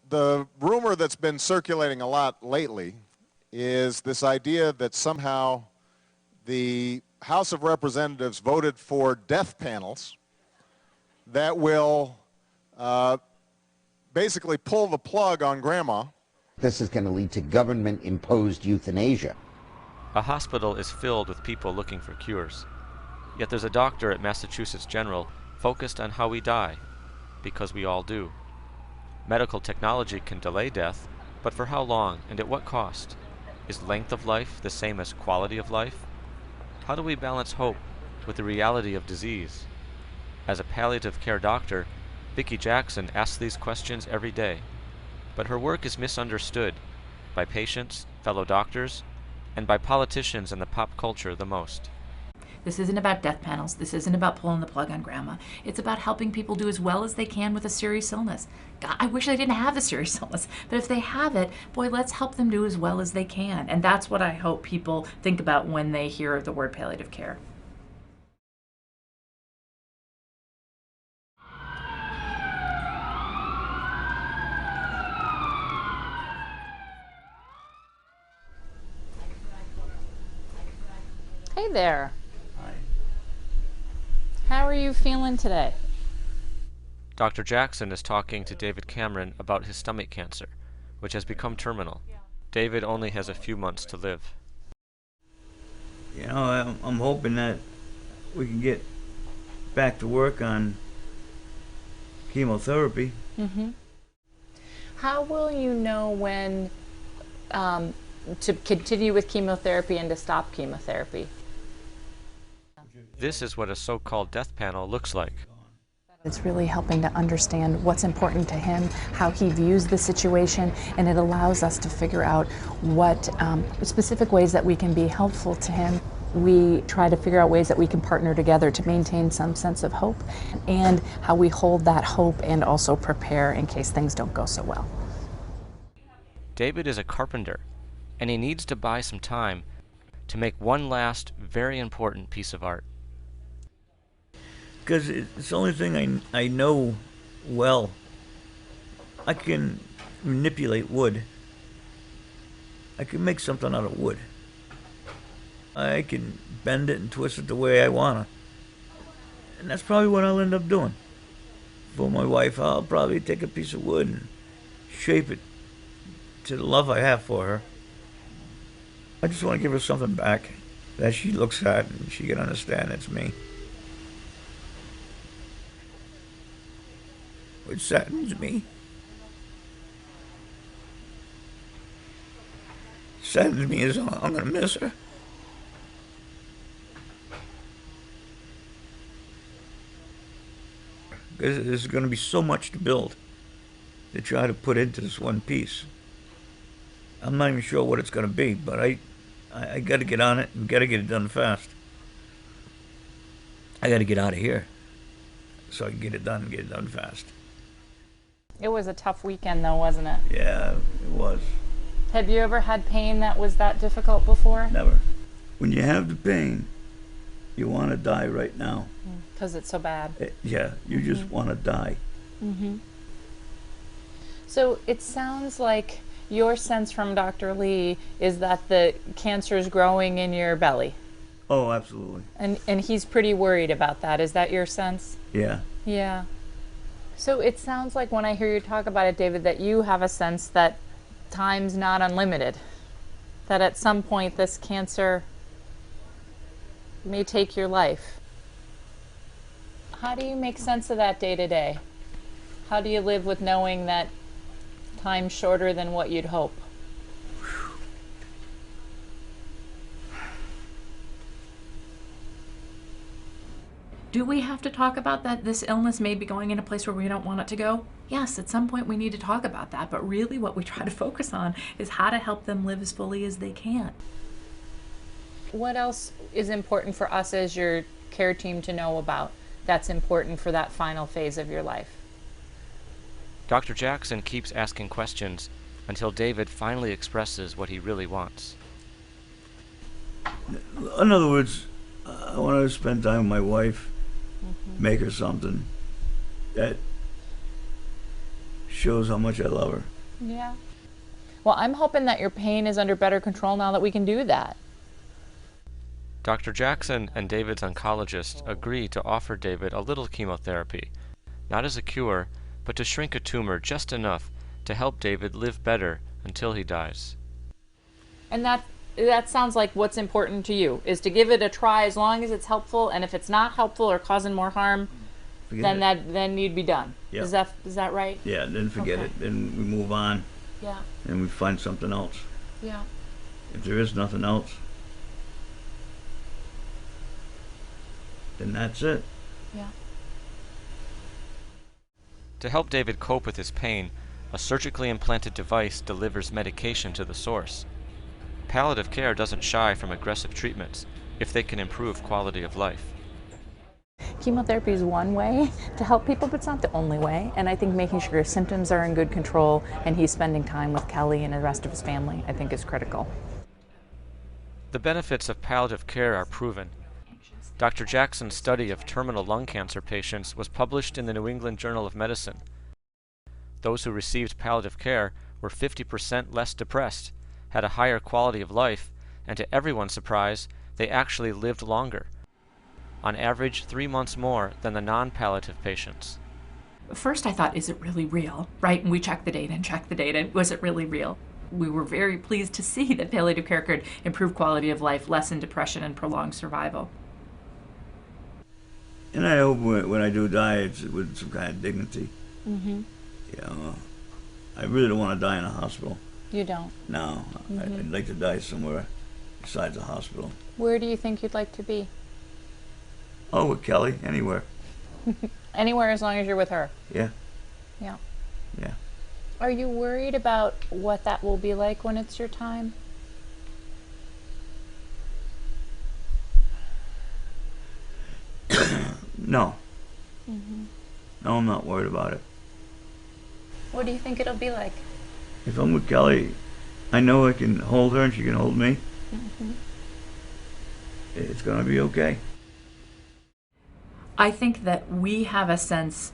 The rumor that's been circulating a lot lately is this idea that somehow the House of Representatives voted for death panels that will basically pull the plug on grandma. This is going to lead to government-imposed euthanasia. A hospital is filled with people looking for cures. Yet there's a doctor at Massachusetts General focused on how we die, because we all do. Medical technology can delay death, but for how long and at what cost? Is length of life the same as quality of life? How do we balance hope with the reality of disease? As a palliative care doctor, Vicki Jackson asks these questions every day, but her work is misunderstood by patients, fellow doctors, and by politicians and the pop culture the most. This isn't about death panels. This isn't about pulling the plug on grandma. It's about helping people do as well as they can with a serious illness. God, I wish they didn't have the serious illness, but if they have it, boy, let's help them do as well as they can. And that's what I hope people think about when they hear the word palliative care. Hey there. How are you feeling today? Dr. Jackson is talking to David Cameron about his stomach cancer, which has become terminal. David only has a few months to live. You know, I'm hoping that we can get back to work on chemotherapy. Mm-hmm. How will you know when to continue with chemotherapy and to stop chemotherapy? This is what a so-called death panel looks like. It's really helping to understand what's important to him, how he views the situation, and it allows us to figure out what specific ways that we can be helpful to him. We try to figure out ways that we can partner together to maintain some sense of hope, and how we hold that hope and also prepare in case things don't go so well. David is a carpenter, and he needs to buy some time to make one last, very important piece of art. Because it's the only thing I know well. I can manipulate wood. I can make something out of wood. I can bend it and twist it the way I want to. And that's probably what I'll end up doing. For my wife, I'll probably take a piece of wood and shape it to the love I have for her. I just want to give her something back that she looks at and she can understand it's me. Which saddens me. Saddens me is I'm gonna miss her. Because there's gonna be so much to build to try to put into this one piece. I'm not even sure what it's gonna be, but I gotta get on it and gotta get it done fast. I gotta get out of here so I can get it done and get it done fast. It was a tough weekend though, wasn't it? Yeah, it was. Have you ever had pain that was that difficult before? Never. When you have the pain, you want to die right now. Because it's so bad. Yeah, you just want to die. Mm-hmm. So it sounds like your sense from Dr. Lee is that the cancer is growing in your belly. Oh, absolutely. And he's pretty worried about that. Is that your sense? Yeah. Yeah. So it sounds like when I hear you talk about it, David, that you have a sense that time's not unlimited. That at some point this cancer may take your life. How do you make sense of that day to day? How do you live with knowing that time's shorter than what you'd hope? Do we have to talk about that this illness may be going in a place where we don't want it to go? Yes, at some point we need to talk about that, but really what we try to focus on is how to help them live as fully as they can. What else is important for us as your care team to know about that's important for that final phase of your life? Dr. Jackson keeps asking questions until David finally expresses what he really wants. In other words, I want to spend time with my wife, make her something that shows how much I love her. Yeah. Well, I'm hoping that your pain is under better control now that we can do that. Dr. Jackson and David's oncologist agree to offer David a little chemotherapy, not as a cure, but to shrink a tumor just enough to help David live better until he dies. And that sounds like what's important to you, is to give it a try as long as it's helpful, and if it's not helpful or causing more harm, then you'd be done. Yeah. Is that right? Yeah, then forget Okay. it. Then we move on Yeah. and we find something else. Yeah. If there is nothing else, then that's it. Yeah. To help David cope with his pain, a surgically implanted device delivers medication to the source. Palliative care doesn't shy from aggressive treatments if they can improve quality of life. Chemotherapy is one way to help people, but it's not the only way. And I think making sure his symptoms are in good control and he's spending time with Kelly and the rest of his family, I think is critical. The benefits of palliative care are proven. Dr. Jackson's study of terminal lung cancer patients was published in the New England Journal of Medicine. Those who received palliative care were 50% less depressed, had a higher quality of life, and to everyone's surprise, they actually lived longer. On average, 3 months more than the non-palliative patients. First I thought, is it really real, right? And we checked the data and checked the data. Was it really real? We were very pleased to see that palliative care could improve quality of life, lessen depression, and prolong survival. And I hope when I do die, it's with some kind of dignity. Mm-hmm. You know, I really don't want to die in a hospital. You don't. No, I'd like to die somewhere besides a hospital. Where do you think you'd like to be? Oh, with Kelly, anywhere. Anywhere as long as you're with her. Yeah, Yeah. yeah. Are you worried about what that will be like when it's your time? No. No, I'm not worried about it. What do you think it'll be like? If I'm with Kelly, I know I can hold her and she can hold me. It's gonna be okay. I think that we have a sense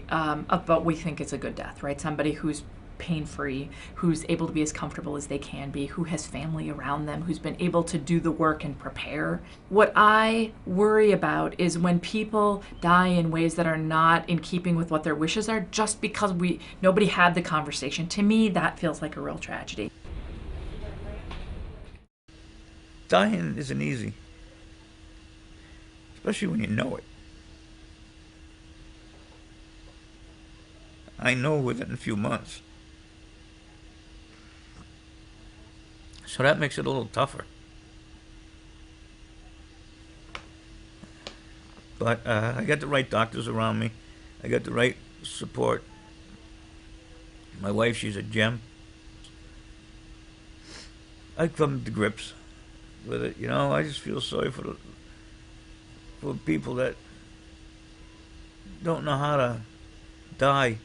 of what we think is a good death, right? Somebody who's pain-free, who's able to be as comfortable as they can be, who has family around them, who's been able to do the work and prepare. What I worry about is when people die in ways that are not in keeping with what their wishes are, just because nobody had the conversation. To me, that feels like a real tragedy. Dying isn't easy, especially when you know it. I know within a few months. So that makes it a little tougher. But I got the right doctors around me. I got the right support. My wife, she's a gem. I come to grips with it. You know, I just feel sorry for people that don't know how to die